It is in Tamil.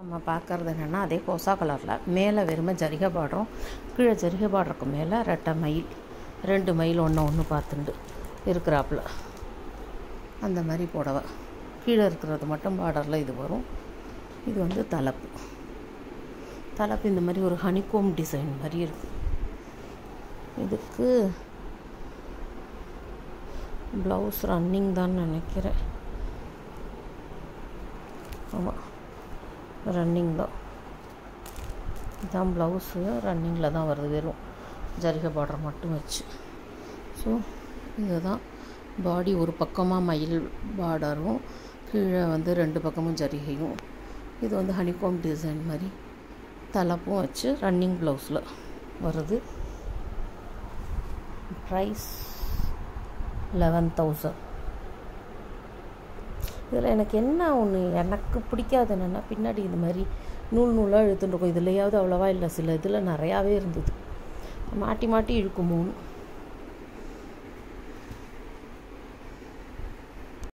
நம்ம பார்க்குறது என்னென்னா அதே கோசா கலரில் மேலே வெறுமை ஜரிகை பார்டரும் கீழே ஜரிகை பார்டருக்கு மேலே ரெட்டை மயில் 2 மயில் ஒன்று பார்த்துண்டு இருக்கிறாப்புல அந்த மாதிரி புடவை. கீழே இருக்கிறது மட்டும் பார்டரில் இது வரும். இது வந்து தலைப்பு இந்த மாதிரி ஒரு ஹனிகோம் டிசைன் மாதிரி இருக்குது. இதுக்கு ப்ளவுஸ் ரன்னிங் தான் நினைக்கிறேன். ஆமாம், ரன்னிங் தான். இதுதான் ப்ளவுஸு, ரன்னிங்கில் தான் வருது, வெறும் ஜரிகை பார்டர் மட்டும் வச்சு. ஸோ இதுதான் பாடி. ஒரு பக்கமாக மயில் பார்டரும் கீழே வந்து 2 பக்கமும் ஜரிகையும். இது வந்து ஹனிகோம் டிசைன் மாதிரி தலைப்பும் வச்சு ரன்னிங் ப்ளவுஸில் வருது. ப்ரைஸ் 11,000. இதில் எனக்கு என்ன எனக்கு பிடிக்காது என்னென்னா, பின்னாடி இது மாதிரி நூலாக இழுத்துட்டு இருக்கும். இதுலையாவது அவ்வளோவா இல்லை, சில இதில் நிறையாவே இருந்தது, மாட்டி இழுக்குமோன்னு.